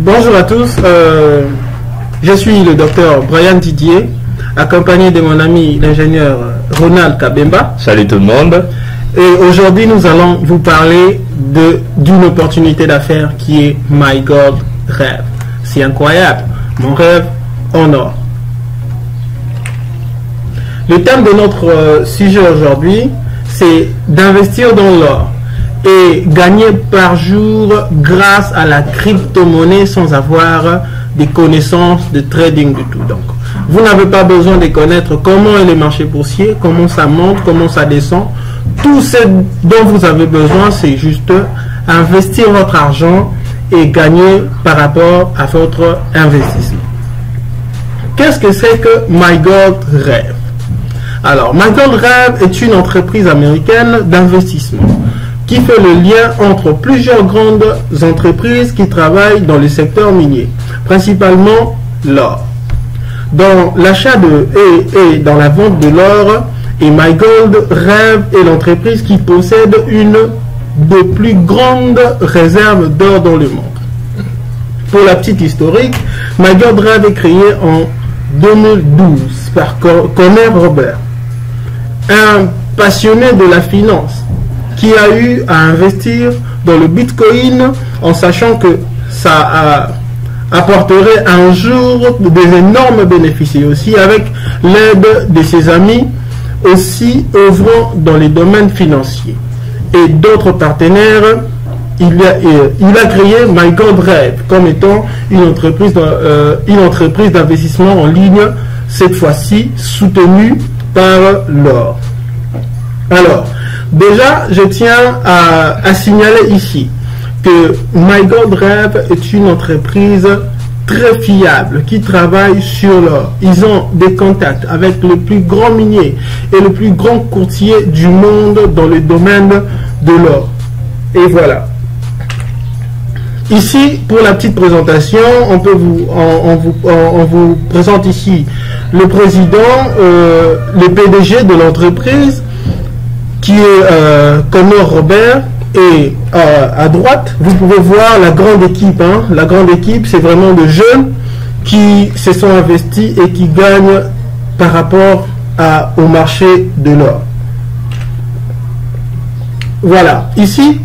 Bonjour à tous, je suis le docteur Brian Didier, accompagné de mon ami l'ingénieur Ronald Kabemba. Salut tout le monde. Et aujourd'hui nous allons vous parler d'une opportunité d'affaires qui est My God Rêve. C'est incroyable, mon rêve en or. Le thème de notre sujet aujourd'hui, c'est d'investir dans l'or et gagner par jour grâce à la crypto-monnaie sans avoir des connaissances de trading du tout. Donc, vous n'avez pas besoin de connaître comment est le marché boursier, comment ça monte, comment ça descend. Tout ce dont vous avez besoin, c'est juste investir votre argent et gagner par rapport à votre investissement. Qu'est-ce que c'est que My God Rêve? Alors, My God Rêve est une entreprise américaine d'investissement qui fait le lien entre plusieurs grandes entreprises qui travaillent dans le secteur minier, principalement l'or. Dans l'achat et dans la vente de l'or, et My God Rêve est l'entreprise qui possède une des plus grandes réserves d'or dans le monde. Pour la petite historique, My God Rêve est créé en 2012 par Conner Robert, un passionné de la finance qui a eu à investir dans le Bitcoin en sachant que ça apporterait un jour des énormes bénéfices, et aussi avec l'aide de ses amis aussi œuvrant dans les domaines financiers et d'autres partenaires. Il a créé My God Rêve comme étant une entreprise d'investissement en ligne, cette fois-ci soutenue par l'or. Alors, déjà, je tiens à signaler ici que My God Rêve est une entreprise très fiable qui travaille sur l'or. Ils ont des contacts avec le plus grand minier et le plus grand courtier du monde dans le domaine de l'or. Et voilà. Ici, pour la petite présentation, on vous présente ici le président, le PDG de l'entreprise, qui est Conner Robert, et à droite, vous pouvez voir la grande équipe. La grande équipe, c'est vraiment de jeunes qui se sont investis et qui gagnent par rapport au marché de l'or. Voilà, ici,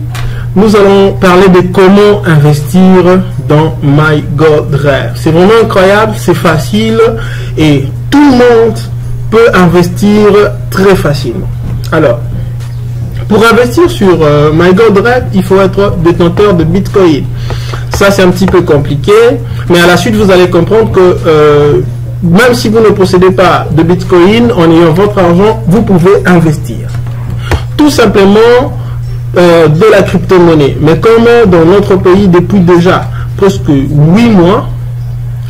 nous allons parler de comment investir dans My God Rêve. C'est vraiment incroyable, c'est facile et tout le monde peut investir très facilement. Alors, pour investir sur My God Rêve, il faut être détenteur de Bitcoin. Ça, c'est un petit peu compliqué, mais à la suite, vous allez comprendre que même si vous ne possédez pas de Bitcoin, en ayant votre argent, vous pouvez investir. Tout simplement de la crypto-monnaie. Mais comme dans notre pays, depuis déjà presque 8 mois,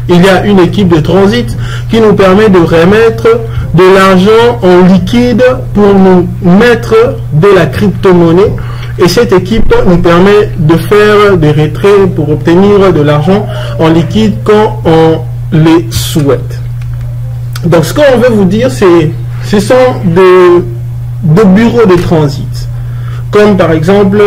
il y a une équipe de transit qui nous permet de remettre de l'argent en liquide pour nous mettre de la crypto-monnaie. Et cette équipe nous permet de faire des retraits pour obtenir de l'argent en liquide quand on les souhaite. Donc ce qu'on veut vous dire, ce sont des bureaux de transit, comme par exemple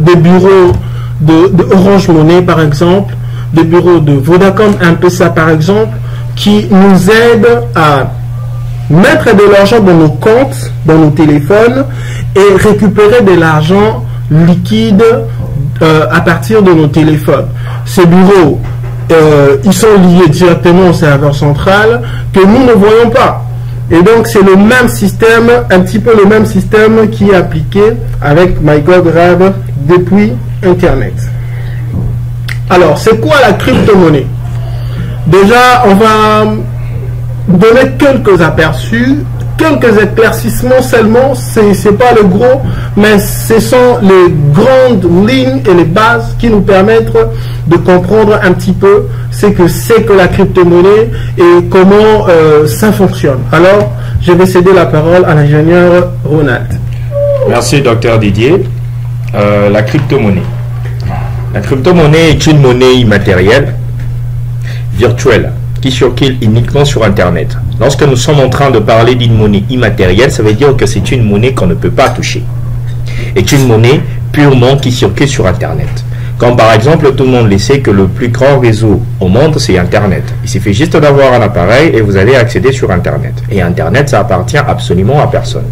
des bureaux de Orange Money par exemple, des bureaux de Vodacom, M-Pesa par exemple, qui nous aident à mettre de l'argent dans nos comptes, dans nos téléphones, et récupérer de l'argent liquide à partir de nos téléphones. Ces bureaux, ils sont liés directement au serveur central que nous ne voyons pas. Et donc c'est le même système, un petit peu le même système qui est appliqué avec My God Rêve depuis Internet. Alors, c'est quoi la crypto-monnaie? Déjà, on va donner quelques aperçus, quelques éclaircissements seulement. C'est pas le gros, mais ce sont les grandes lignes et les bases qui nous permettent de comprendre un petit peu ce que c'est que la crypto-monnaie et comment ça fonctionne. Alors, je vais céder la parole à l'ingénieur Ronald. Merci, docteur Didier. La crypto-monnaie. La crypto-monnaie est une monnaie immatérielle, virtuelle, qui circule uniquement sur Internet. Lorsque nous sommes en train de parler d'une monnaie immatérielle, ça veut dire que c'est une monnaie qu'on ne peut pas toucher. C'est une monnaie purement qui circule sur Internet. Comme par exemple, tout le monde le sait que le plus grand réseau au monde, c'est Internet. Il suffit juste d'avoir un appareil et vous allez accéder sur Internet. Et Internet, ça appartient absolument à personne.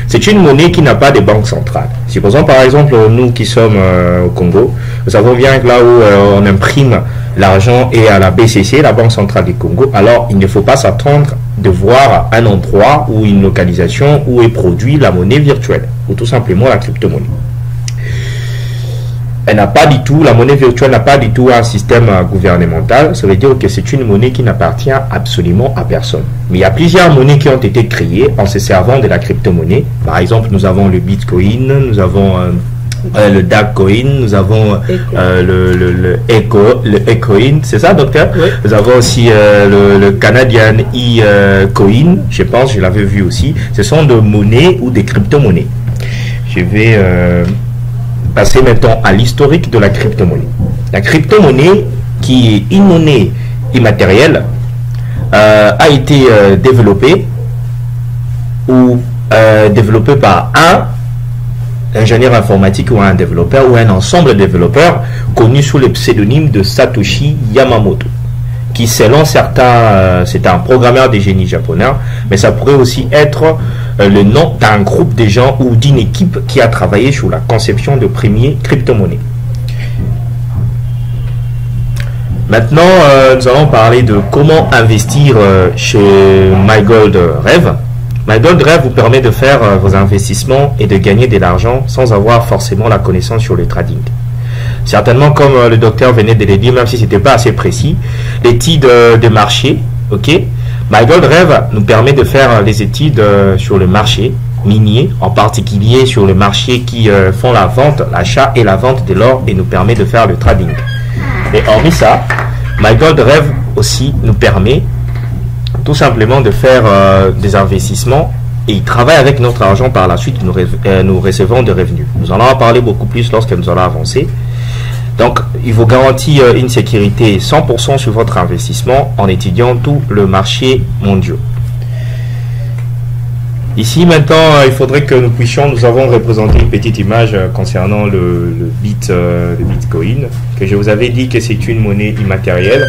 C'est une monnaie qui n'a pas de banque centrale. Supposons par exemple, nous qui sommes au Congo, nous savons bien que là où on imprime l'argent et à la BCC, la Banque centrale du Congo, alors il ne faut pas s'attendre de voir un endroit ou une localisation où est produit la monnaie virtuelle, ou tout simplement la crypto-monnaie. Elle n'a pas du tout, la monnaie virtuelle n'a pas du tout un système gouvernemental. Ça veut dire que c'est une monnaie qui n'appartient absolument à personne. Mais il y a plusieurs monnaies qui ont été créées en se servant de la crypto-monnaie. Par exemple, nous avons le Bitcoin, nous avons le Dogecoin, nous avons le Ecoin, c'est ça, docteur? Oui. Nous avons aussi le Canadian E-Coin, je pense, je l'avais vu aussi. Ce sont des monnaies ou des crypto-monnaies. Je vais passer maintenant à l'historique de la crypto-monnaie. La crypto-monnaie, qui est une monnaie immatérielle, a été développée ou développée par un ingénieur informatique ou un développeur ou un ensemble de développeurs connu sous le pseudonyme de Satoshi Yamamoto, qui selon certains, c'est un programmeur de génie japonais, mais ça pourrait aussi être le nom d'un groupe de gens ou d'une équipe qui a travaillé sur la conception de premiers crypto-monnaies. Maintenant, nous allons parler de comment investir chez MyGoldRev. MyGoldRev vous permet de faire vos investissements et de gagner de l'argent sans avoir forcément la connaissance sur le trading. Certainement, comme le docteur venait de le dire, même si ce n'était pas assez précis, l'étude de marché, ok, MyGoldRev nous permet de faire les études sur le marché minier, en particulier sur le marché qui font la vente, l'achat et la vente de l'or, et nous permet de faire le trading. Et hormis ça, MyGoldRev aussi nous permet tout simplement de faire des investissements, et il travaille avec notre argent par la suite, nous recevons des revenus. Nous en allons parler beaucoup plus lorsque nous allons avancer. Donc, il vous garantit une sécurité 100% sur votre investissement en étudiant tout le marché mondial. Ici, maintenant, il faudrait que nous avons représenté une petite image concernant le Bitcoin, que je vous avais dit que c'est une monnaie immatérielle.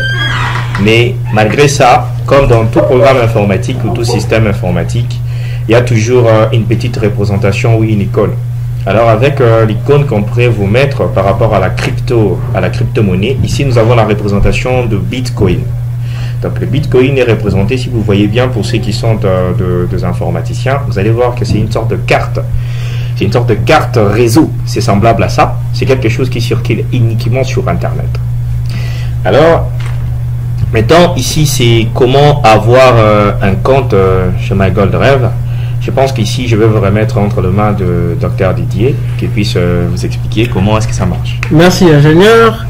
Mais malgré ça, comme dans tout programme informatique ou tout système informatique, il y a toujours une petite représentation ou une icône. Alors avec l'icône qu'on pourrait vous mettre par rapport à la crypto-monnaie, ici nous avons la représentation de Bitcoin. Donc le Bitcoin est représenté, si vous voyez bien, pour ceux qui sont des informaticiens, vous allez voir que c'est une sorte de carte. C'est une sorte de carte réseau, c'est semblable à ça. C'est quelque chose qui circule uniquement sur Internet. Alors, maintenant, ici, c'est comment avoir un compte chez MyGoldRev. Je pense qu'ici, je vais vous remettre entre les mains de Dr Didier, qui puisse vous expliquer comment est-ce que ça marche. Merci, ingénieur.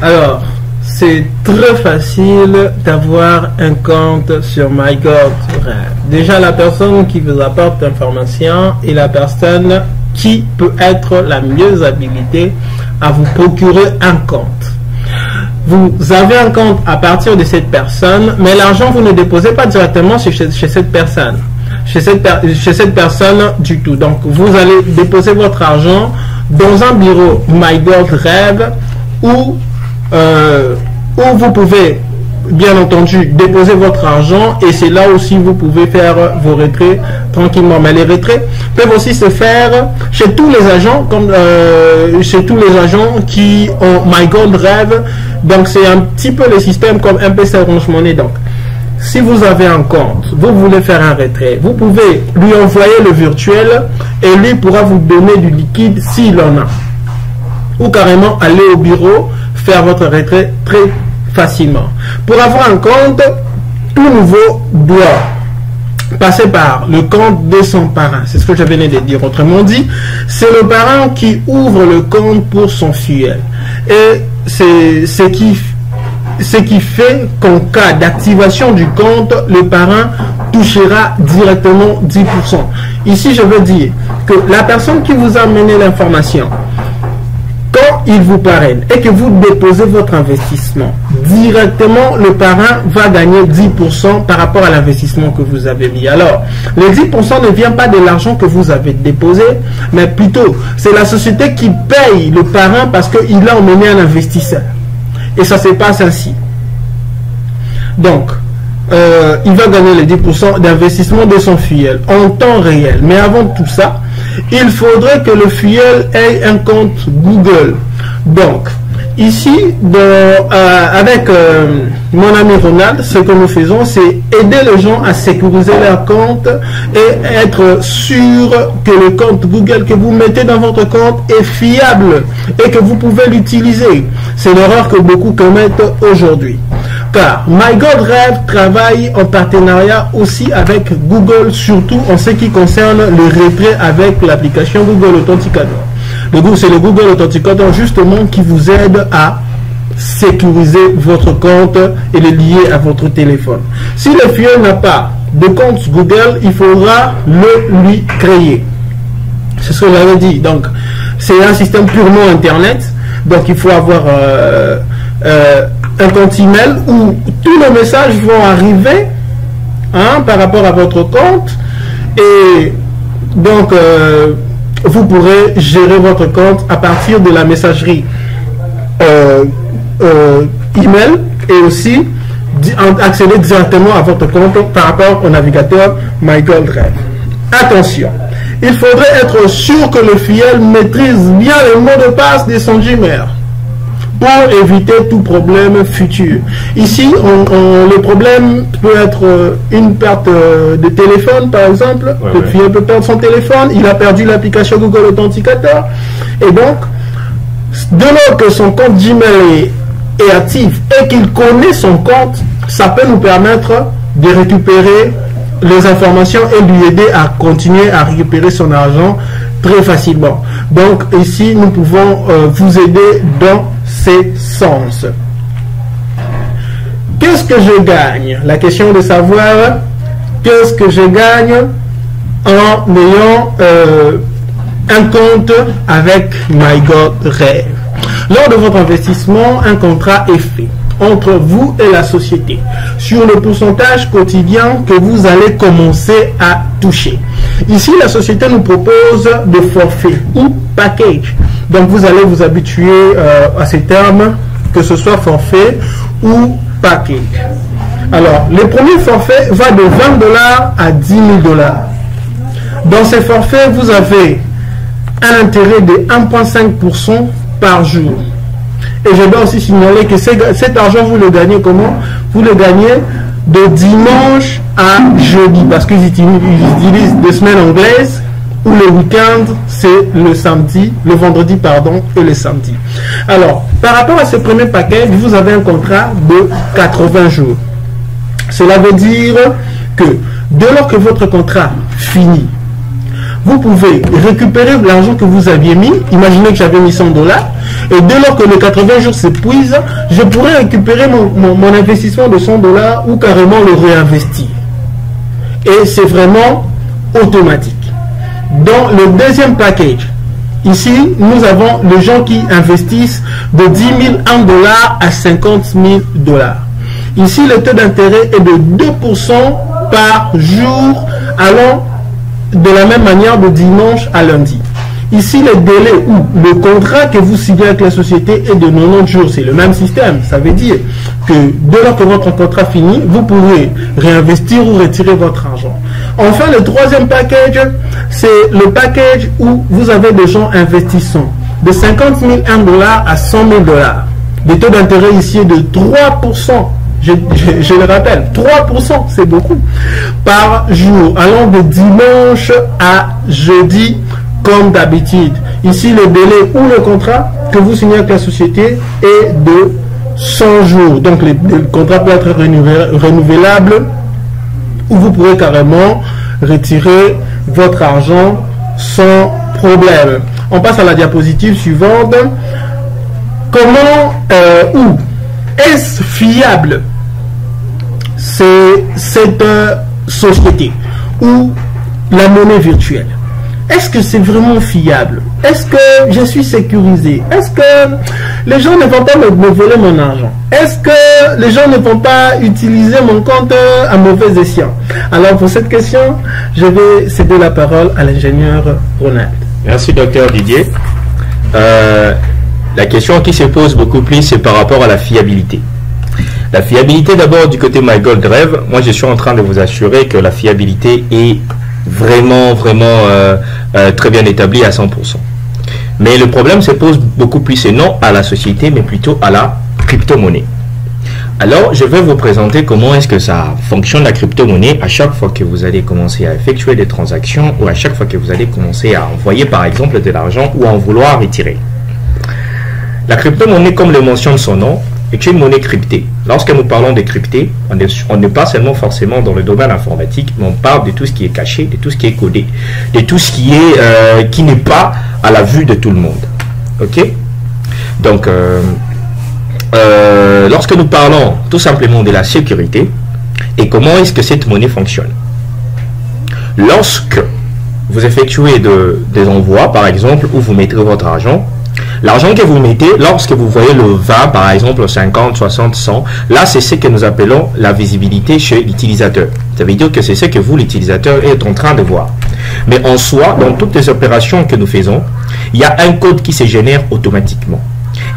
Alors, c'est très facile d'avoir un compte sur MyGoldRev. Déjà, la personne qui vous apporte l'information est la personne qui peut être la mieux habilitée à vous procurer un compte. Vous avez un compte à partir de cette personne, mais l'argent, vous ne déposez pas directement chez cette personne. Chez cette personne du tout. Donc, vous allez déposer votre argent dans un bureau MyGoldRev où vous pouvez, bien entendu, déposer votre argent, et c'est là aussi vous pouvez faire vos retraits tranquillement. Mais les retraits peuvent aussi se faire chez tous les agents, comme chez tous les agents qui ont MyGoldRev. Donc c'est un petit peu le système comme M-Pesa Orange Money. Donc si vous avez un compte, vous voulez faire un retrait, vous pouvez lui envoyer le virtuel et lui pourra vous donner du liquide s'il en a. Ou carrément aller au bureau faire votre retrait très facilement. Pour avoir un compte, tout nouveau doit passer par le compte de son parent. C'est ce que je venais de dire. Autrement dit, c'est le parent qui ouvre le compte pour son filleul. Et c'est ce qui fait qu'en cas d'activation du compte, le parent touchera directement 10%. Ici, je veux dire que la personne qui vous a amené l'information, quand il vous parraine et que vous déposez votre investissement, directement le parrain va gagner 10% par rapport à l'investissement que vous avez mis. Alors, les 10% ne vient pas de l'argent que vous avez déposé, mais plutôt c'est la société qui paye le parrain parce qu'il a emmené un investisseur. Et ça se passe ainsi. Donc, il va gagner les 10% d'investissement de son filleul en temps réel. Mais avant tout ça, il faudrait que le filleul ait un compte Google. Donc, ici, avec mon ami Ronald, ce que nous faisons, c'est aider les gens à sécuriser leur compte et être sûr que le compte Google que vous mettez dans votre compte est fiable et que vous pouvez l'utiliser. C'est l'erreur que beaucoup commettent aujourd'hui. Car MyGoldRêve travaille en partenariat aussi avec Google, surtout en ce qui concerne le retrait avec l'application Google Authenticator. C'est le Google Authenticator justement qui vous aide à sécuriser votre compte et le lier à votre téléphone. Si le filleul n'a pas de compte Google, il faudra le lui créer. C'est ce que j'avais dit. Donc, c'est un système purement Internet. Donc, il faut avoir un compte email où tous les messages vont arriver par rapport à votre compte. Et donc, vous pourrez gérer votre compte à partir de la messagerie email et aussi accéder directement à votre compte par rapport au navigateur MyGoldRêve. Attention, il faudrait être sûr que le filleul maîtrise bien le mot de passe de son Gmail pour éviter tout problème futur. Ici, le problème peut être une perte de téléphone, par exemple. Le filleul peut perdre son téléphone, il a perdu l'application Google Authenticator. Et donc, de lors que son compte Gmail est actif et qu'il connaît son compte, ça peut nous permettre de récupérer les informations et lui aider à continuer à récupérer son argent très facilement. Donc ici, nous pouvons vous aider dans ces sens. Qu'est-ce que je gagne? La question de savoir qu'est-ce que je gagne en ayant un compte avec MyGoldRêve. Lors de votre investissement, un contrat est fait entre vous et la société sur le pourcentage quotidien que vous allez commencer à toucher. Ici, la société nous propose des forfaits ou package. Donc, vous allez vous habituer à ces termes, que ce soit forfait ou package. Alors, le premier forfait va de 20 $ à 10 000 $. Dans ces forfaits, vous avez un intérêt de 1,5% par jour. Et je dois aussi signaler que cet argent, vous le gagnez comment? Vous le gagnez de dimanche à jeudi, parce qu'ils utilisent des semaines anglaises où le week-end, c'est le samedi, le vendredi, pardon, et le samedi. Alors, par rapport à ce premier paquet, vous avez un contrat de 80 jours. Cela veut dire que dès lors que votre contrat finit, vous pouvez récupérer l'argent que vous aviez mis. Imaginez que j'avais mis 100 $. Et dès lors que les 80 jours s'épuisent, je pourrais récupérer mon investissement de 100 $ ou carrément le réinvestir. Et c'est vraiment automatique. Dans le deuxième package, ici, nous avons les gens qui investissent de 10 001 $ à 50 000 $. Ici, le taux d'intérêt est de 2% par jour, allant de la même manière de dimanche à lundi. Ici, le délai ou le contrat que vous signez avec la société est de 90 jours. C'est le même système. Ça veut dire que dès lors que votre contrat finit, vous pourrez réinvestir ou retirer votre argent. Enfin, le troisième package, c'est le package où vous avez des gens investissant de 50 001 $ à 100 000 $. Le taux d'intérêt ici est de 3%. Je le rappelle, 3%, c'est beaucoup, par jour, allant de dimanche à jeudi, comme d'habitude. Ici, le délai ou le contrat que vous signez avec la société est de 100 jours. Donc, le contrat peut être renouvelable ou vous pourrez carrément retirer votre argent sans problème. On passe à la diapositive suivante. Comment ou est-ce fiable cette société ou la monnaie virtuelle? Est-ce que c'est vraiment fiable? est-ce que je suis sécurisé? Est-ce que les gens ne vont pas me voler mon argent? Est-ce que les gens ne vont pas utiliser mon compte à mauvais escient? Alors pour cette question, je vais céder la parole à l'ingénieur Ronald. Merci docteur Didier. La question qui se pose beaucoup plus, c'est par rapport à la fiabilité. La fiabilité d'abord du côté MyGoldRev, moi je suis en train de vous assurer que la fiabilité est vraiment très bien établie à 100%. Mais le problème se pose beaucoup plus, et non à la société, mais plutôt à la crypto-monnaie. Alors, je vais vous présenter comment est-ce que ça fonctionne la crypto-monnaie à chaque fois que vous allez commencer à effectuer des transactions ou à chaque fois que vous allez commencer à envoyer par exemple de l'argent ou en vouloir retirer. La crypto-monnaie, comme le mentionne son nom, est une monnaie cryptée. Lorsque nous parlons de crypté, on n'est pas seulement forcément dans le domaine informatique, mais on parle de tout ce qui est caché, de tout ce qui est codé, de tout ce qui n'est pas à la vue de tout le monde. Ok? Donc, lorsque nous parlons tout simplement de la sécurité et comment est-ce que cette monnaie fonctionne. Lorsque vous effectuez des envois, par exemple, où vous mettez votre argent, l'argent que vous mettez, lorsque vous voyez le 20, par exemple, 50, 60, 100, là, c'est ce que nous appelons la visibilité chez l'utilisateur. Ça veut dire que c'est ce que vous, l'utilisateur, êtes en train de voir. Mais en soi, dans toutes les opérations que nous faisons, il y a un code qui se génère automatiquement.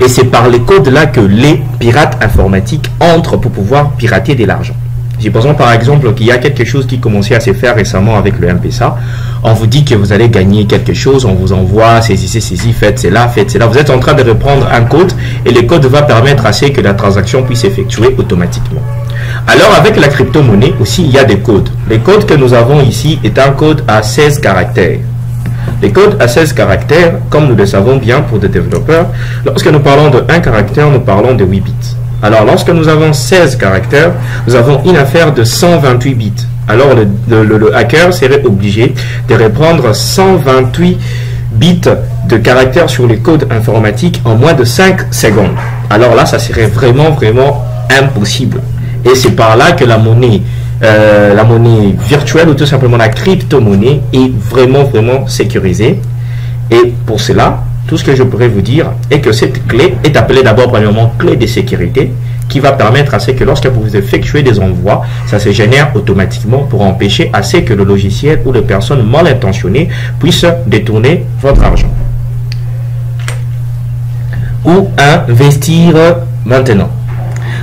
Et c'est par les codes-là que les pirates informatiques entrent pour pouvoir pirater de l'argent. Supposons par exemple qu'il y a quelque chose qui commençait à se faire récemment avec le M-Pesa. On vous dit que vous allez gagner quelque chose, on vous envoie, saisissez, faites cela, faites cela. Vous êtes en train de reprendre un code et le code va permettre à ce que la transaction puisse s'effectuer automatiquement. Alors avec la crypto-monnaie aussi, il y a des codes. Le code que nous avons ici est un code à 16 caractères. Les codes à 16 caractères, comme nous le savons bien pour des développeurs, lorsque nous parlons de 1 caractère, nous parlons de 8 bits. Alors, lorsque nous avons 16 caractères, nous avons une affaire de 128 bits. Alors, le hacker serait obligé de reprendre 128 bits de caractères sur les codes informatiques en moins de 5 secondes. Alors là, ça serait vraiment impossible. Et c'est par là que la monnaie virtuelle ou tout simplement la crypto-monnaie est vraiment sécurisée. Et pour cela, tout ce que je pourrais vous dire est que cette clé est appelée d'abord premièrement clé de sécurité qui va permettre à ce que lorsque vous effectuez des envois, ça se génère automatiquement pour empêcher à ce que le logiciel ou les personnes mal intentionnées puissent détourner votre argent. Où investir maintenant?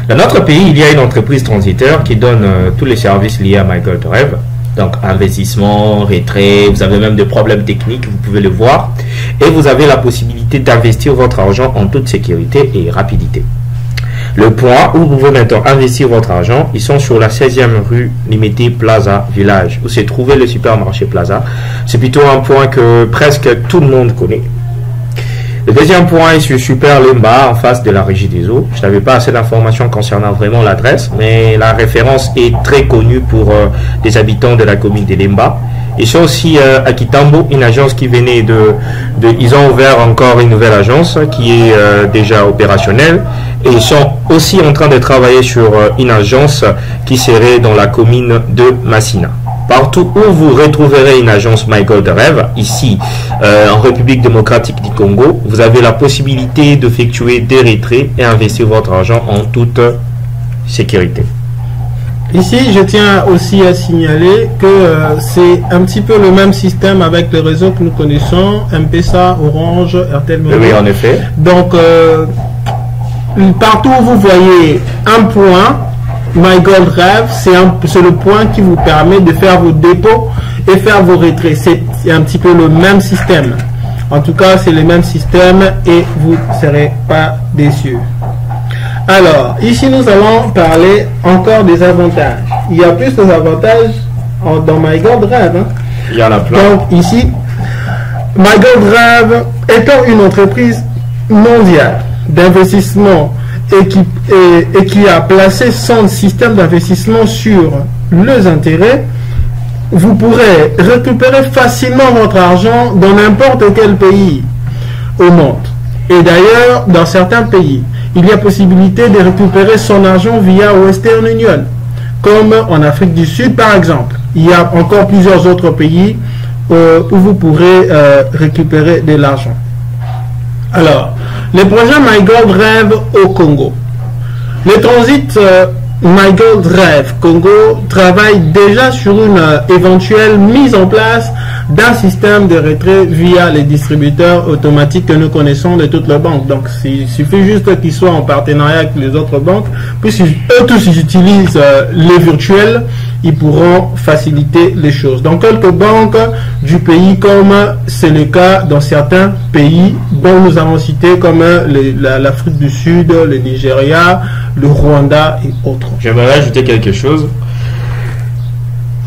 Dans notre pays, il y a une entreprise transitaire qui donne tous les services liés à MyGoldRev. Donc, investissement, retrait, vous avez même des problèmes techniques, vous pouvez le voir. Et vous avez la possibilité d'investir votre argent en toute sécurité et rapidité. Le point où vous pouvez maintenant investir votre argent, ils sont sur la 16e rue Limité Plaza Village, où s'est trouvé le supermarché Plaza. C'est plutôt un point que presque tout le monde connaît. Le deuxième point est sur Super Lemba, en face de la Régie des Eaux. Je n'avais pas assez d'informations concernant vraiment l'adresse, mais la référence est très connue pour les habitants de la commune de Lemba. Ils sont aussi à Kitambo, une agence qui venait ils ont ouvert encore une nouvelle agence qui est déjà opérationnelle. Et ils sont aussi en train de travailler sur une agence qui serait dans la commune de Massina. Partout où vous retrouverez une agence MyGoldRev, ici en République démocratique du Congo, vous avez la possibilité d'effectuer des retraits et investir votre argent en toute sécurité. Ici, je tiens aussi à signaler que c'est un petit peu le même système avec les réseaux que nous connaissons, M-Pesa, Orange, Airtel Money. Oui, en effet. Donc, partout où vous voyez un point, MyGoldRev, c'est le point qui vous permet de faire vos dépôts et faire vos retraits. C'est un petit peu le même système. En tout cas, c'est le même système et vous ne serez pas déçus. Alors, ici, nous allons parler encore des avantages. Il y a plus d'avantages dans MyGoldRev. Hein. Il y en a plein. Donc, ici, MyGoldRev étant une entreprise mondiale d'investissement et qui a placé son système d'investissement sur les intérêts, vous pourrez récupérer facilement votre argent dans n'importe quel pays au monde. Et d'ailleurs, dans certains pays, il y a possibilité de récupérer son argent via Western Union, comme en Afrique du Sud par exemple. Il y a encore plusieurs autres pays où vous pourrez récupérer de l'argent. Alors, le projet MyGoldRêve au Congo. Le transit MyGoldRêve Congo travaille déjà sur une éventuelle mise en place d'un système de retrait via les distributeurs automatiques que nous connaissons de toutes les banques. Donc, il suffit juste qu'ils soient en partenariat avec les autres banques. Puisque eux tous ils utilisent les virtuels, ils pourront faciliter les choses. Dans quelques banques du pays, comme c'est le cas dans certains pays dont nous avons cité, comme l'Afrique du Sud, le Nigeria, le Rwanda et autres. J'aimerais ajouter quelque chose.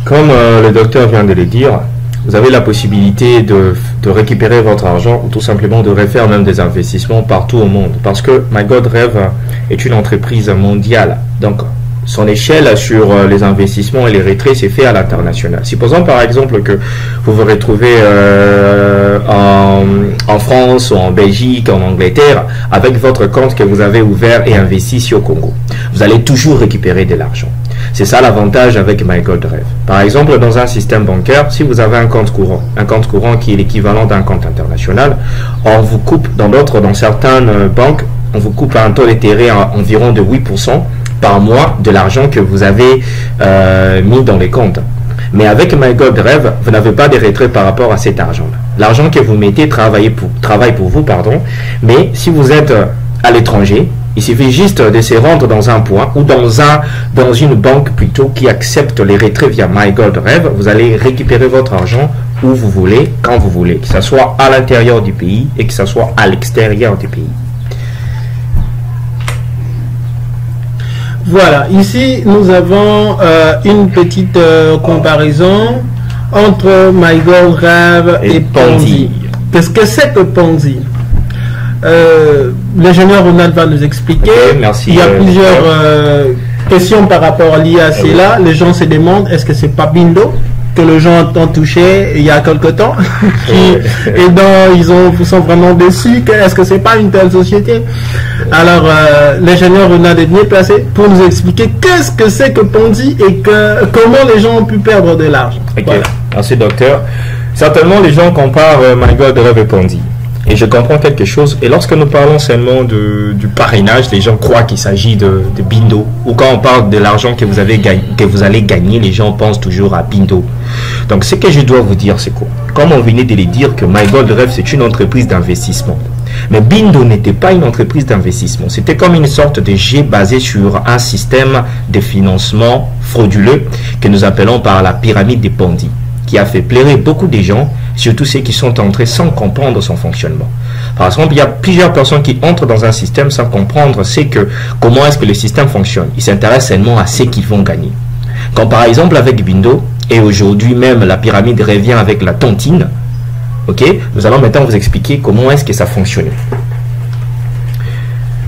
Comme le docteur vient de le dire, vous avez la possibilité de récupérer votre argent ou tout simplement de refaire même des investissements partout au monde. Parce que MyGoldRêve est une entreprise mondiale. Donc, son échelle sur les investissements et les retraits s'est fait à l'international. Supposons par exemple que vous vous retrouvez en France ou en Belgique, en Angleterre, avec votre compte que vous avez ouvert et investi ici au Congo. Vous allez toujours récupérer de l'argent. C'est ça l'avantage avec MyGoldRêve. Par exemple, dans un système bancaire, si vous avez un compte courant qui est l'équivalent d'un compte international, on vous coupe dans certaines banques, on vous coupe un taux d'intérêt environ de 8% par mois de l'argent que vous avez mis dans les comptes. Mais avec MyGoldRêve, vous n'avez pas de retrait par rapport à cet argent-là. L'argent que vous mettez travaille pour vous, mais si vous êtes à l'étranger, il suffit juste de se rendre dans un point ou dans une banque plutôt qui accepte les retraits via MyGoldRêve. Vous allez récupérer votre argent où vous voulez, quand vous voulez, que ce soit à l'intérieur du pays et que ce soit à l'extérieur du pays. Voilà, ici nous avons une petite comparaison entre MyGoldRêve et Ponzi. Qu'est-ce que c'est que Ponzi? L'ingénieur Ronald va nous expliquer. Okay, merci, il y a plusieurs questions par rapport à l'IA. C'est là, les gens se demandent est-ce que c'est pas Bindo que les gens ont touché il y a quelque temps ils sont vraiment déçus. Est-ce que c'est pas une telle société? Alors l'ingénieur Ronald est bien placé pour nous expliquer qu'est-ce que c'est que Ponzi et comment les gens ont pu perdre de l'argent. Okay. Voilà. Merci docteur. Certainement les gens comparent MyGoldRêve et Ponzi. Et je comprends quelque chose. Et lorsque nous parlons seulement du parrainage, les gens croient qu'il s'agit de Bindo. Ou quand on parle de l'argent que vous allez gagner, les gens pensent toujours à Bindo. Donc ce que je dois vous dire, c'est quoi? Comme on venait de le dire que MyGoldRêve, c'est une entreprise d'investissement. Mais Bindo n'était pas une entreprise d'investissement. C'était comme une sorte de jet basé sur un système de financement frauduleux que nous appelons par la pyramide des Ponzi, qui a fait pleurer beaucoup de gens, surtout ceux qui sont entrés sans comprendre son fonctionnement. Par exemple, il y a plusieurs personnes qui entrent dans un système sans comprendre comment est-ce que le système fonctionne. Ils s'intéressent seulement à ce qu'ils vont gagner. Comme par exemple avec Bindo, et aujourd'hui même la pyramide revient avec la tontine, nous allons maintenant vous expliquer comment est-ce que ça fonctionne.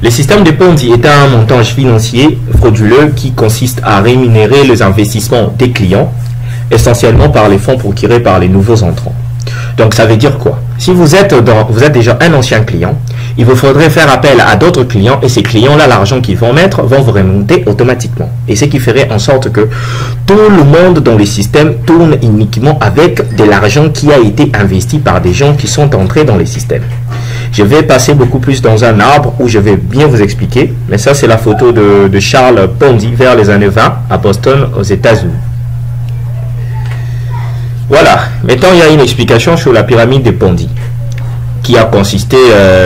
Le système de Ponzi est un montage financier frauduleux qui consiste à rémunérer les investissements des clients, essentiellement par les fonds procurés par les nouveaux entrants. Donc ça veut dire quoi? Si vous êtes déjà un ancien client, il vous faudrait faire appel à d'autres clients et ces clients-là, l'argent qu'ils vont mettre, vont vous remonter automatiquement. Et ce qui ferait en sorte que tout le monde dans le système tourne uniquement avec de l'argent qui a été investi par des gens qui sont entrés dans le système. Je vais passer beaucoup plus dans un arbre où je vais bien vous expliquer, mais ça c'est la photo de Charles Ponzi vers les années 20 à Boston aux États-Unis. Voilà, maintenant il y a une explication sur la pyramide des Ponzi qui a consisté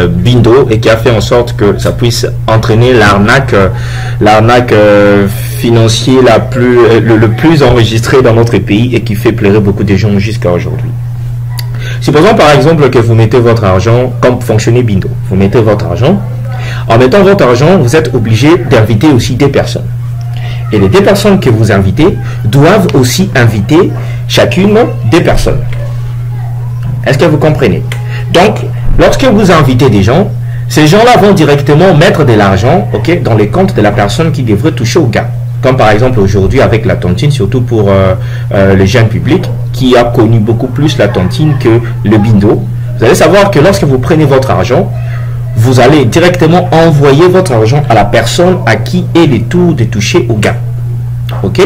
Bindo et qui a fait en sorte que ça puisse entraîner l'arnaque financière le plus enregistré dans notre pays et qui fait pleurer beaucoup de gens jusqu'à aujourd'hui. Supposons par exemple que vous mettez votre argent, comme fonctionnait Bindo, vous mettez votre argent, en mettant votre argent, vous êtes obligé d'inviter aussi des personnes. Et les deux personnes que vous invitez doivent aussi inviter chacune des personnes. Est-ce que vous comprenez? Donc, lorsque vous invitez des gens, ces gens-là vont directement mettre de l'argent dans les comptes de la personne qui devrait toucher au gain. Comme par exemple aujourd'hui avec la tontine, surtout pour les jeunes publics, qui a connu beaucoup plus la tontine que le Bindo. Vous allez savoir que lorsque vous prenez votre argent, vous allez directement envoyer votre argent à la personne à qui est le tour de toucher au gain. Donc,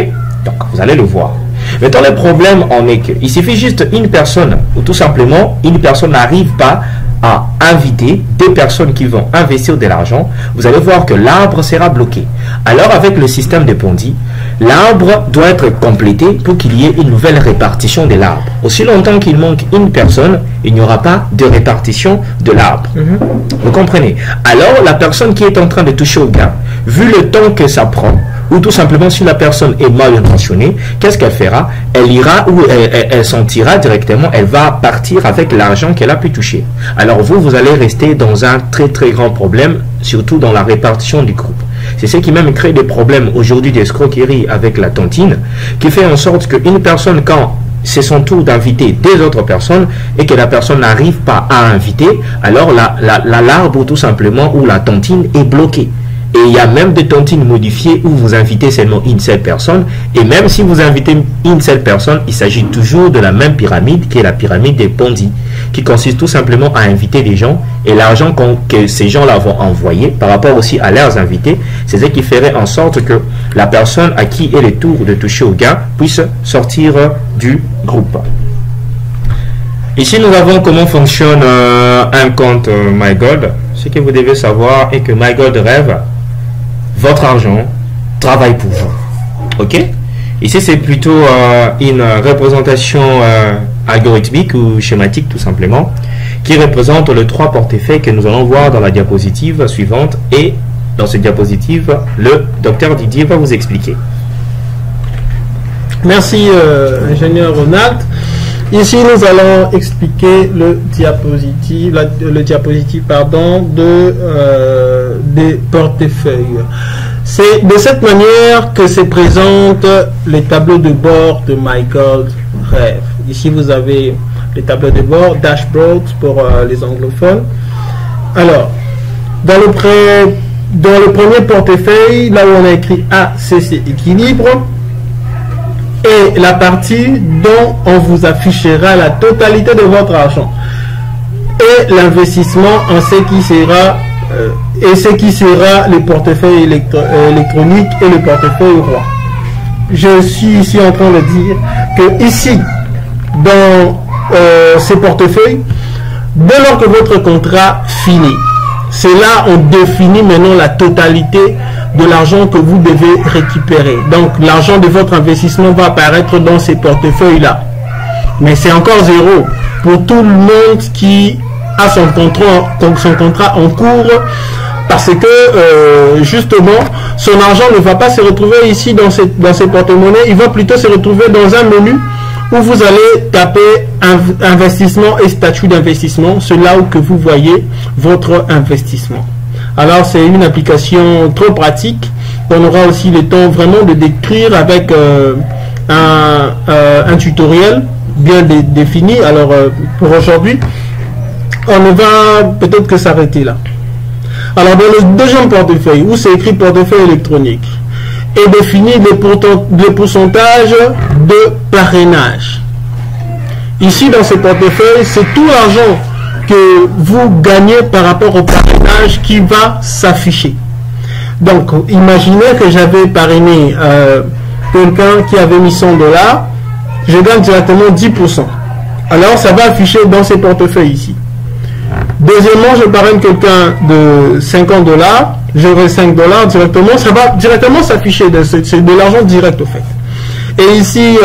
vous allez le voir. Maintenant, le problème en est qu'il suffit juste une personne, ou tout simplement, une personne n'arrive pas à inviter des personnes qui vont investir de l'argent, vous allez voir que l'arbre sera bloqué. Alors avec le système de Ponzi, l'arbre doit être complété pour qu'il y ait une nouvelle répartition de l'arbre. Aussi longtemps qu'il manque une personne, il n'y aura pas de répartition de l'arbre. Vous comprenez? Alors la personne qui est en train de toucher au gain, vu le temps que ça prend, ou tout simplement si la personne est mal intentionnée, qu'est-ce qu'elle fera? Elle ira ou elle s'en tirera directement, elle va partir avec l'argent qu'elle a pu toucher. Alors vous allez rester dans un très très grand problème, surtout dans la répartition du groupe. C'est ce qui même crée des problèmes aujourd'hui d'escroquerie avec la tontine, qui fait en sorte qu'une personne, quand c'est son tour d'inviter des autres personnes et que la personne n'arrive pas à inviter, alors l'arbre tout simplement ou la tontine est bloquée. Et il y a même des tontines modifiées où vous invitez seulement une seule personne. Et même si vous invitez une seule personne, il s'agit toujours de la même pyramide qui est la pyramide des Ponzi, qui consiste tout simplement à inviter des gens. Et l'argent que ces gens-là vont envoyer par rapport aussi à leurs invités, c'est ce qui ferait en sorte que la personne à qui est le tour de toucher au gain puisse sortir du groupe. Ici, nous avons comment fonctionne un compte MyGold. Ce que vous devez savoir est que MyGold rêve votre argent travaille pour vous. Ok? Ici, c'est plutôt une représentation algorithmique ou schématique, tout simplement, qui représente les trois portefeuilles que nous allons voir dans la diapositive suivante. Et dans cette diapositive, le docteur Didier va vous expliquer. Merci, ingénieur Ronald. Ici, nous allons expliquer le diapositive des portefeuilles. C'est de cette manière que se présentent les tableaux de bord de MyGold Rêve. Ici, vous avez les tableaux de bord, dashboard pour les anglophones. Alors, dans le premier portefeuille, là où on a écrit ACC équilibre, et la partie dont on vous affichera la totalité de votre argent et l'investissement en ce qui sera le portefeuille électronique et le portefeuille roi. Je suis ici en train de dire que ici dans ces portefeuilles, dès lors que votre contrat finit, c'est là on définit maintenant la totalité de l'argent que vous devez récupérer. Donc l'argent de votre investissement va apparaître dans ces portefeuilles là, mais c'est encore zéro pour tout le monde qui a son contrat en cours, parce que justement son argent ne va pas se retrouver ici dans ces porte-monnaies, il va plutôt se retrouver dans un menu où vous allez taper investissement et statut d'investissement. C'est là où que vous voyez votre investissement. Alors c'est une application trop pratique. On aura aussi le temps vraiment de décrire avec un tutoriel bien défini. Alors pour aujourd'hui, on va peut-être que s'arrêter là. Alors dans le deuxième portefeuille, où c'est écrit portefeuille électronique, est défini le pourcentage de parrainage. Ici dans ce portefeuille, c'est tout l'argent que vous gagnez par rapport au parrainage qui va s'afficher. Donc imaginez que j'avais parrainé quelqu'un qui avait mis 100 $, je gagne directement 10%. Alors ça va afficher dans ces portefeuilles ici. Deuxièmement, je parraine quelqu'un de 50 $, j'aurai 5 $ directement, ça va directement s'afficher, c'est de l'argent direct au fait. Et ici,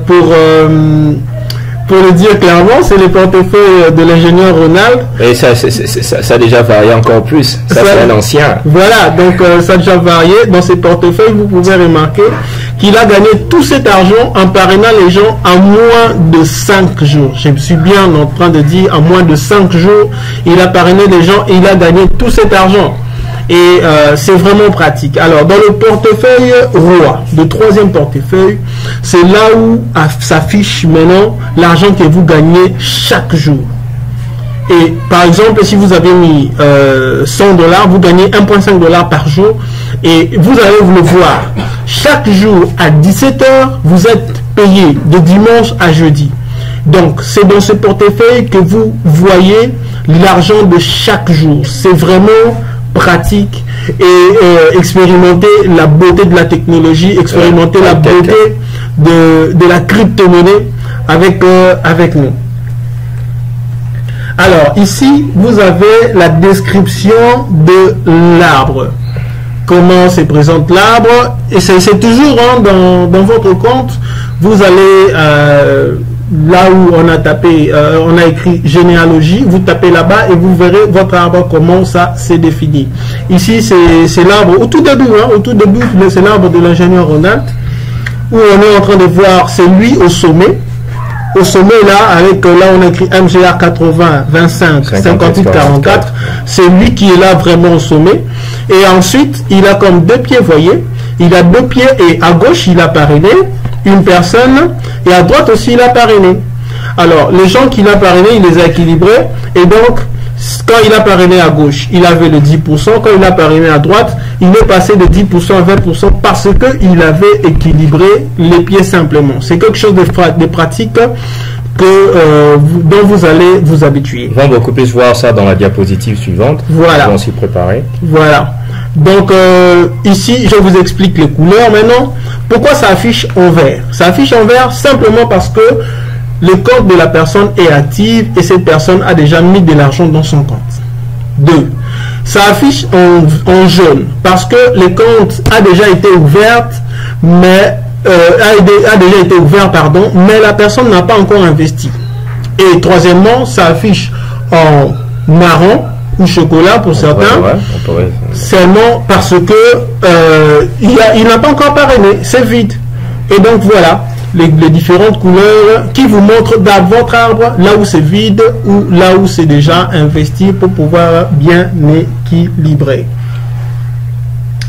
pour le dire clairement, c'est le portefeuille de l'ingénieur Ronald. Et ça a déjà varié encore plus. Ça c'est un ancien. Voilà, donc ça a déjà varié. Dans ces portefeuilles, vous pouvez remarquer qu'il a gagné tout cet argent en parrainant les gens en moins de 5 jours. Je suis bien en train de dire en moins de 5 jours, il a parrainé les gens et il a gagné tout cet argent. Et c'est vraiment pratique. Alors dans le portefeuille roi, le troisième portefeuille, c'est là où s'affiche maintenant l'argent que vous gagnez chaque jour. Et par exemple, si vous avez mis 100 $, vous gagnez 1,5 $ par jour. Et vous allez vous le voir, chaque jour à 17 h, vous êtes payé de dimanche à jeudi. Donc c'est dans ce portefeuille que vous voyez l'argent de chaque jour. C'est vraiment pratique et expérimenter la beauté de la technologie, expérimenter la beauté de la crypto-monnaie avec nous. Alors, ici, vous avez la description de l'arbre. Comment se présente l'arbre. Et c'est toujours dans votre compte, vous allez là où on a tapé, on a écrit généalogie, vous tapez là-bas et vous verrez votre arbre, comment ça s'est défini. Ici, c'est l'arbre, au tout début, c'est l'arbre de l'ingénieur Ronald, où on est en train de voir, c'est lui au sommet. Au sommet, là, là on a écrit MGR 80, 25, 58, 44, c'est lui qui est là vraiment au sommet. Et ensuite, il a comme deux pieds, voyez, il a deux pieds et à gauche, il a parrainé une personne et à droite aussi, il a parrainé. Alors, les gens qu'il a parrainé, il les a équilibrés et donc, quand il a parrainé à gauche, il avait le 10%, quand il a parrainé à droite, il est passé de 10% à 20% parce qu'il avait équilibré les pieds simplement. C'est quelque chose de pratique dont vous allez vous habituer. On va beaucoup plus voir ça dans la diapositive suivante. Voilà. On va s'y préparer. Voilà. Donc ici, je vous explique les couleurs maintenant. Pourquoi ça affiche en vert? Ça affiche en vert simplement parce que le compte de la personne est active et cette personne a déjà mis de l'argent dans son compte. 2. Ça affiche en jaune parce que le compte a déjà été ouvert, mais a déjà été ouvert, pardon, mais la personne n'a pas encore investi. Et troisièmement, ça affiche en marron ou chocolat pour certains, seulement parce que il n'a pas encore parrainé, c'est vide. Et donc voilà. Les différentes couleurs qui vous montrent dans votre arbre là où c'est vide ou là où c'est déjà investi pour pouvoir bien équilibrer.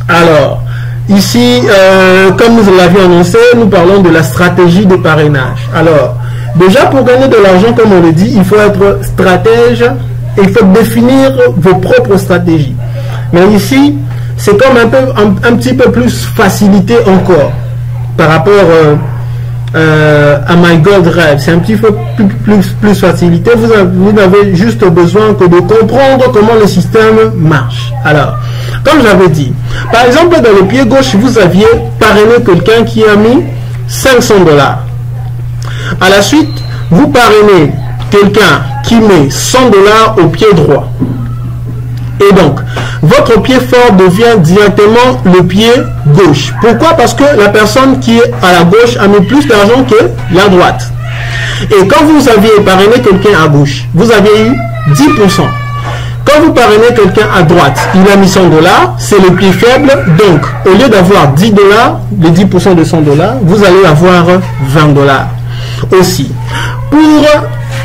Alors, ici, comme nous l'avions annoncé, nous parlons de la stratégie de parrainage. Alors, déjà pour gagner de l'argent, comme on le dit, il faut être stratège et il faut définir vos propres stratégies. Mais ici, c'est comme un petit peu plus facilité encore par rapport à My Gold Drive. C'est un petit peu plus facilité. Vous n'avez juste besoin que de comprendre comment le système marche. Alors, comme j'avais dit, par exemple, dans le pied gauche, vous aviez parrainé quelqu'un qui a mis 500 $. À la suite, vous parrainez quelqu'un qui met 100 $ au pied droit. Et donc, votre pied fort devient directement le pied gauche. Pourquoi? Parce que la personne qui est à la gauche a mis plus d'argent que la droite. Et quand vous aviez parrainé quelqu'un à gauche, vous aviez eu 10%. Quand vous parrainez quelqu'un à droite, il a mis 100 $, c'est le pied faible. Donc, au lieu d'avoir 10 $, les 10% de 100 $, vous allez avoir 20 $ aussi. Pour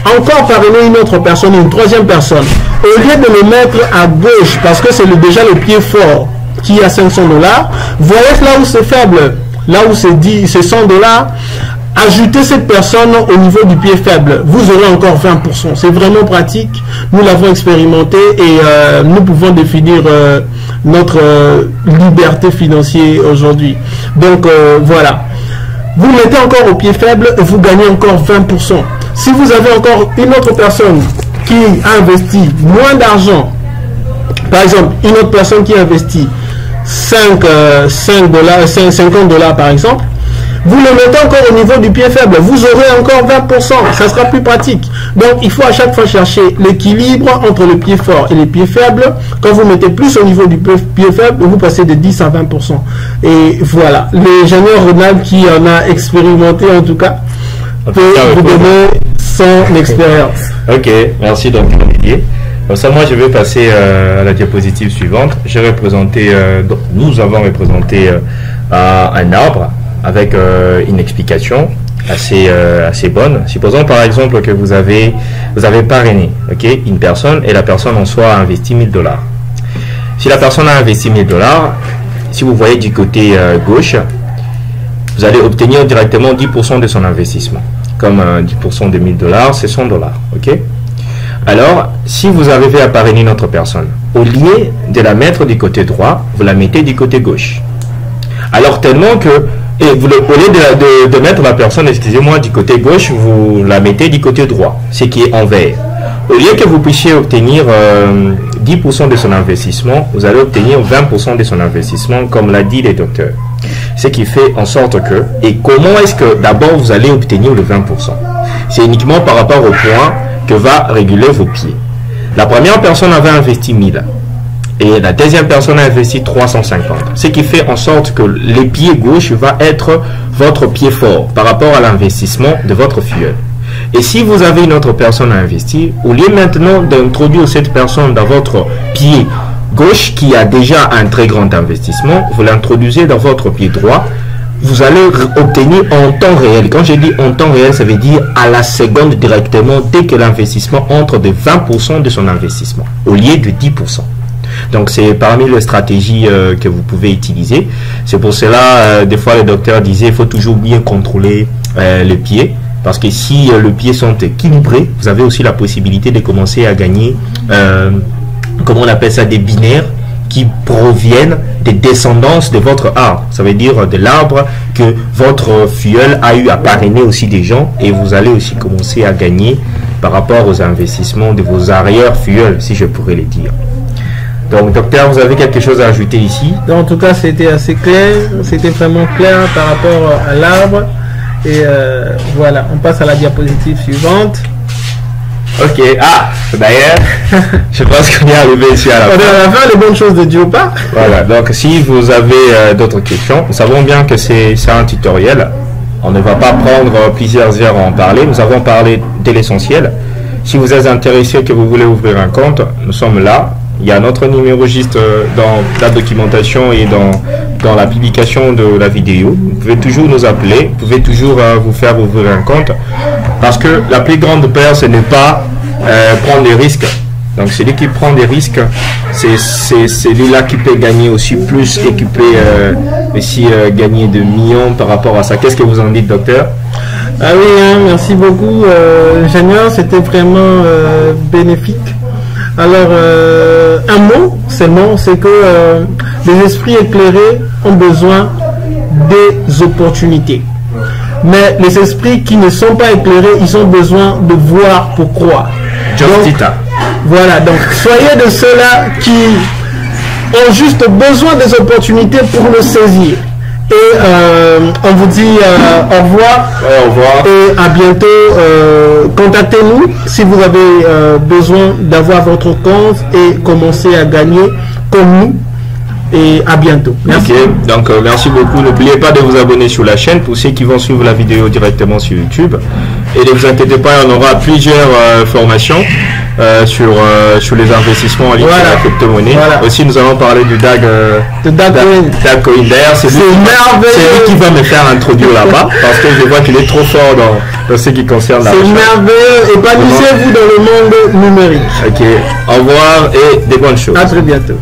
encore parrainer une autre personne, une troisième personne, au lieu de le mettre à gauche, parce que c'est déjà le pied fort qui a 500 $, voyez là où c'est faible, là où c'est 100 $, ajoutez cette personne au niveau du pied faible, vous aurez encore 20%. C'est vraiment pratique, nous l'avons expérimenté et nous pouvons définir notre liberté financière aujourd'hui. Donc voilà, vous mettez encore au pied faible et vous gagnez encore 20%. Si vous avez encore une autre personne qui a investi moins d'argent, par exemple, une autre personne qui investit 50 $ par exemple, vous le mettez encore au niveau du pied faible, vous aurez encore 20%, ça sera plus pratique. Donc il faut à chaque fois chercher l'équilibre entre le pied fort et les pieds faibles. Quand vous mettez plus au niveau du pied faible, vous passez de 10 à 20%. Et voilà, l'ingénieur Ronald qui en a expérimenté en tout cas, peut vous donner son expérience. Ok, merci donc Olivier. Comme ça, moi je vais passer à la diapositive suivante. J'ai représenté, nous avons représenté un arbre avec une explication assez bonne. Supposons par exemple que vous avez parrainé une personne et la personne en soi a investi 1000 $. Si la personne a investi 1000 $, si vous voyez du côté gauche, vous allez obtenir directement 10% de son investissement. Comme 10% de 1000 $, c'est 100 $. Ok? Alors, si vous avez à parrainer une autre personne, au lieu de la mettre du côté droit, vous la mettez du côté gauche. Alors, tellement que, au lieu de mettre la personne, excusez-moi, du côté gauche, vous la mettez du côté droit, ce qui est en vert. Au lieu que vous puissiez obtenir 10% de son investissement, vous allez obtenir 20% de son investissement, comme l'a dit les docteurs. Ce qui fait en sorte que, et comment est-ce que d'abord vous allez obtenir le 20%? C'est uniquement par rapport au point que va réguler vos pieds. La première personne avait investi 1000 et la deuxième personne a investi 350. Ce qui fait en sorte que le pied gauche va être votre pied fort par rapport à l'investissement de votre filleul. Et si vous avez une autre personne à investir, au lieu maintenant d'introduire cette personne dans votre pied gauche qui a déjà un très grand investissement, vous l'introduisez dans votre pied droit, vous allez obtenir en temps réel. Quand je dis en temps réel, ça veut dire à la seconde directement dès que l'investissement entre de 20% de son investissement au lieu de 10%. Donc c'est parmi les stratégies que vous pouvez utiliser. C'est pour cela, des fois les docteurs disaient il faut toujours bien contrôler les pieds. Parce que si les pieds sont équilibrés, vous avez aussi la possibilité de commencer à gagner, comment on appelle ça, des binaires qui proviennent des descendances de votre arbre. Ça veut dire de l'arbre que votre filleul a eu à parrainer aussi des gens, et vous allez aussi commencer à gagner par rapport aux investissements de vos arrière-filleuls, si je pourrais le dire. Donc, docteur, vous avez quelque chose à ajouter ici? En tout cas, c'était assez clair, c'était vraiment clair par rapport à l'arbre. Et voilà, on passe à la diapositive suivante. Ok, d'ailleurs, je pense qu'on est arrivé ici à la fin. On est à la fin, les bonnes choses de Dieu pas. Voilà, donc si vous avez d'autres questions, nous savons bien que c'est un tutoriel. On ne va pas prendre plusieurs heures à en parler. Nous avons parlé de l'essentiel. Si vous êtes intéressé, que vous voulez ouvrir un compte, nous sommes là. Il y a notre numéro juste dans la documentation et dans la publication de la vidéo. Vous pouvez toujours nous appeler, vous pouvez toujours vous faire ouvrir un compte. Parce que la plus grande peur, ce n'est pas prendre des risques. Donc celui qui prend des risques, c'est celui-là qui peut gagner aussi plus et qui peut aussi gagner de millions par rapport à ça. Qu'est-ce que vous en dites, docteur? Ah oui, hein, merci beaucoup, ingénieur, c'était vraiment bénéfique. Alors, un mot, c'est que les esprits éclairés ont besoin des opportunités. Mais les esprits qui ne sont pas éclairés, ils ont besoin de voir pour croire. Donc, voilà, donc soyez de ceux-là qui ont juste besoin des opportunités pour le saisir. Et on vous dit au revoir. Ouais, au revoir. Et à bientôt. Contactez-nous si vous avez besoin d'avoir votre compte et commencer à gagner comme nous. Et à bientôt. Merci. Ok, donc merci beaucoup. N'oubliez pas de vous abonner sur la chaîne pour ceux qui vont suivre la vidéo directement sur YouTube. Et ne vous inquiétez pas, on aura plusieurs formations sur les investissements en ligne, sur la crypto-monnaie. Voilà. Aussi, nous allons parler du DAG Coin. D'ailleurs, c'est lui qui va me faire introduire là-bas parce que je vois qu'il est trop fort dans ce qui concerne la recherche. C'est merveilleux. Épanouissez-vous dans le monde numérique. Ok, au revoir et des bonnes choses. À très bientôt.